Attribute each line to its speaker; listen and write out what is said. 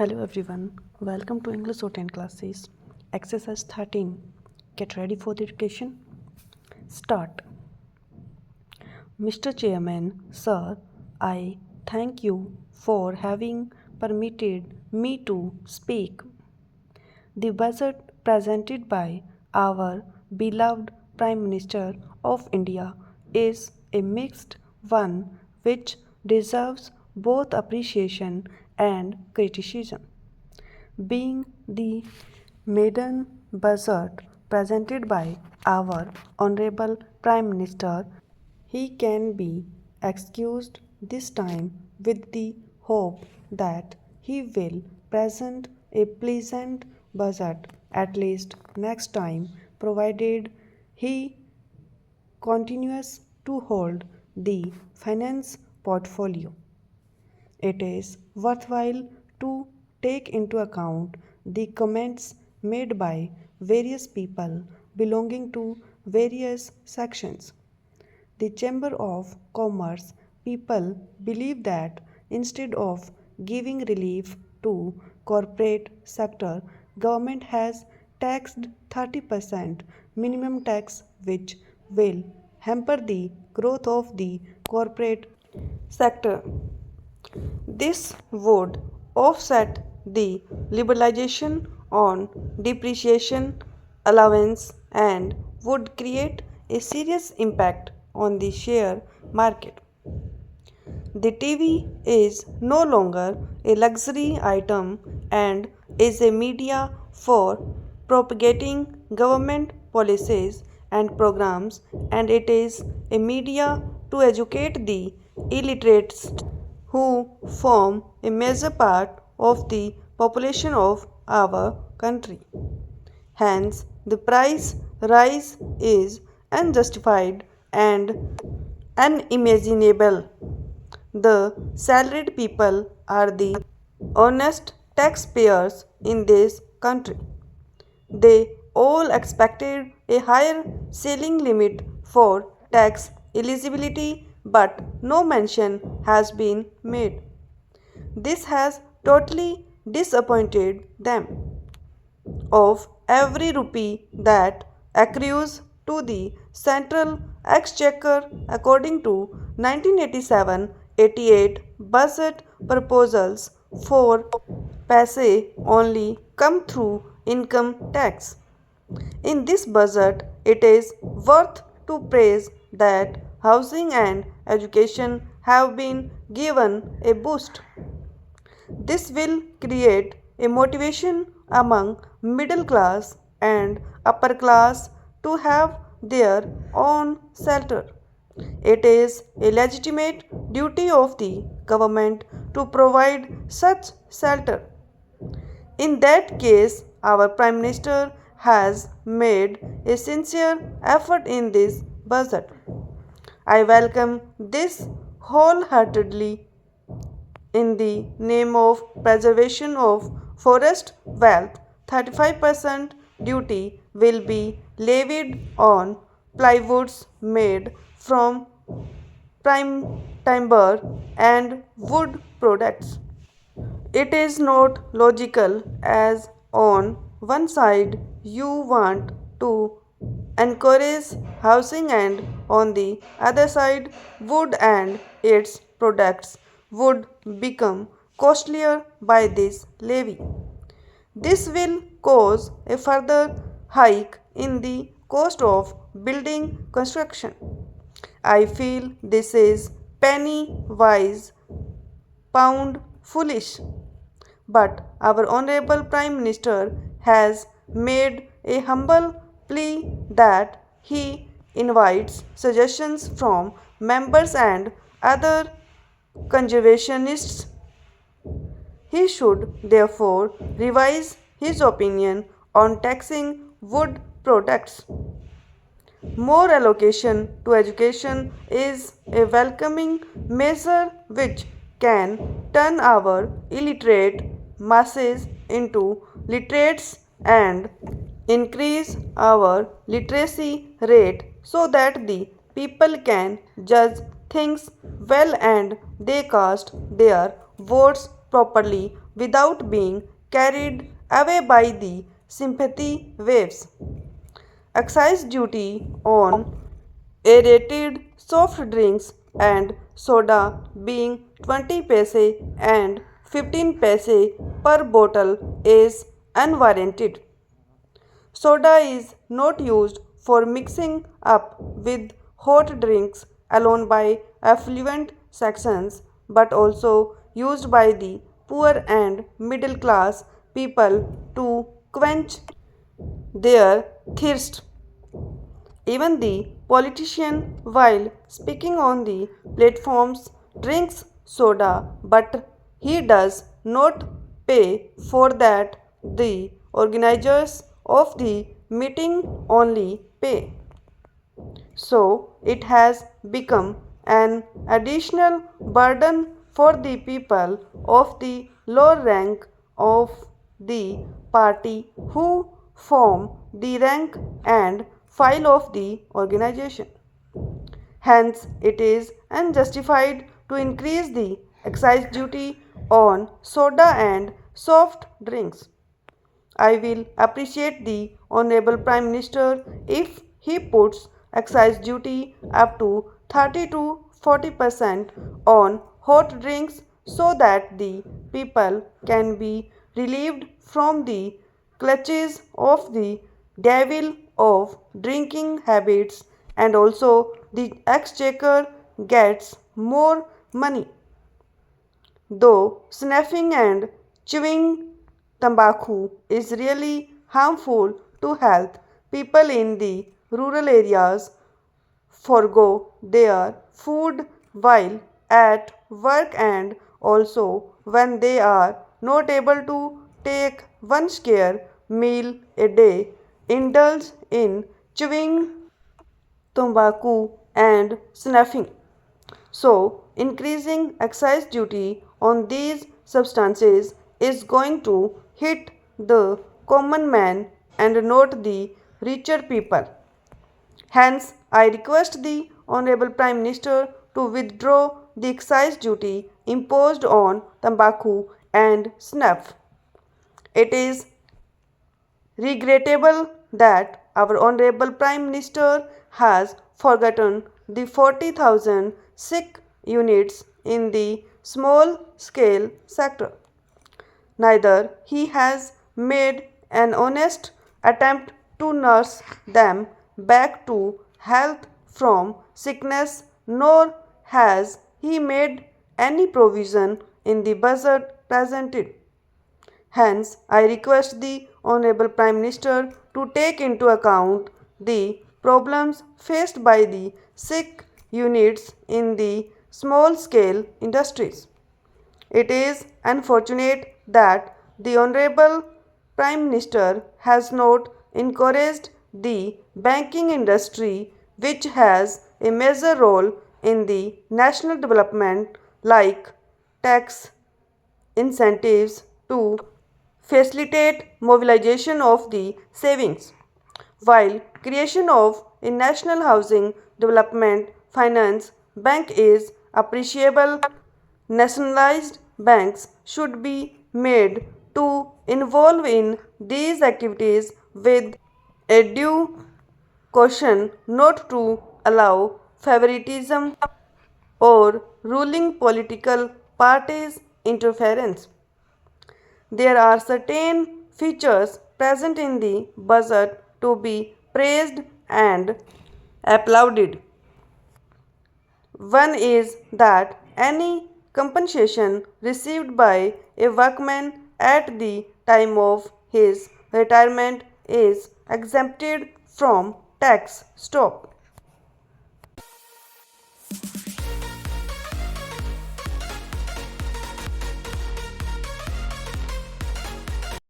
Speaker 1: Hello everyone, welcome to English Shorthand classes. Exercise 13. Get ready for the education. Start. Mr. Chairman, Sir, I thank you for having permitted me to speak. The budget presented by our beloved Prime Minister of India is a mixed one which deserves both appreciation and criticism. Being the maiden budget presented by our Honorable Prime Minister, he can be excused this time with the hope that he will present a pleasant budget at least next time, provided he continues to hold the finance portfolio. It is worthwhile to take into account the comments made by various people belonging to various sections. The Chamber of Commerce people believe that instead of giving relief to corporate sector, government has taxed 30% minimum tax which will hamper the growth of the corporate sector. This would offset the liberalization on depreciation allowance and would create a serious impact on the share market. The TV is no longer a luxury item and is a media for propagating government policies and programs, and it is a media to educate the illiterates who form a major part of the population of our country. Hence, the price rise is unjustified and unimaginable. The salaried people are the honest taxpayers in this country. They all expected a higher ceiling limit for tax eligibility, but no mention has been made. This has totally disappointed them. Of every rupee that accrues to the central exchequer according to 1987-88 budget proposals, 4 paise only come through income tax. In this budget, it is worth to praise that housing and education have been given a boost. This will create a motivation among middle class and upper class to have their own shelter. It is a legitimate duty of the government to provide such shelter. In that case, our Prime Minister has made a sincere effort in this budget. I welcome this wholeheartedly. In the name of preservation of forest wealth, 35% duty will be levied on plywoods made from prime timber and wood products. It is not logical as on one side you want to encourage housing and on the other side wood and its products would become costlier by this levy. This will cause a further hike in the cost of building construction. I feel this is penny wise, pound foolish. But our Honorable Prime Minister has made a humble plea that he invites suggestions from members and other conservationists. He should therefore revise his opinion on taxing wood products. More allocation to education is a welcoming measure which can turn our illiterate masses into literates and increase our literacy rate so that the people can judge things well and they cast their votes properly without being carried away by the sympathy waves. Excise duty on aerated soft drinks and soda being 20 paise and 15 paise per bottle is unwarranted. Soda is not used for mixing up with hot drinks alone by affluent sections but also used by the poor and middle class people to quench their thirst. Even the politician, while speaking on the platforms, drinks soda, but he does not pay for that. The organizers of the meeting only pay. So it has become an additional burden for the people of the lower rank of the party who form the rank and file of the organization. Hence, it is unjustified to increase the excise duty on soda and soft drinks. I will appreciate the Honorable Prime Minister if he puts excise duty up to 30 to 40% on hot drinks so that the people can be relieved from the clutches of the devil of drinking habits and also the exchequer gets more money. Though snuffing and chewing tobacco is really harmful to health, people in the rural areas forgo their food while at work and also when they are not able to take one square meal a day, indulge in chewing tobacco and snuffing. So, increasing excise duty on these substances is going to hit the common man and not the richer people. Hence, I request the Honorable Prime Minister to withdraw the excise duty imposed on tobacco and snuff. It is regrettable that our Honorable Prime Minister has forgotten the 40,000 sick units in the small scale sector. Neither he has made an honest attempt to nurse them back to health from sickness, nor has he made any provision in the budget presented. Hence, I request the Honorable Prime Minister to take into account the problems faced by the sick units in the small scale industries. It is unfortunate that the Honorable Prime Minister has not encouraged the banking industry, which has a major role in the national development, like tax incentives to facilitate mobilization of the savings, while creation of a national housing development finance bank is appreciable. Nationalized banks should be made to involve in these activities with a due caution, not to allow favoritism or ruling political parties' interference. There are certain features present in the budget to be praised and applauded. One is that any compensation received by a workman at the time of his retirement is exempted from tax. Stop.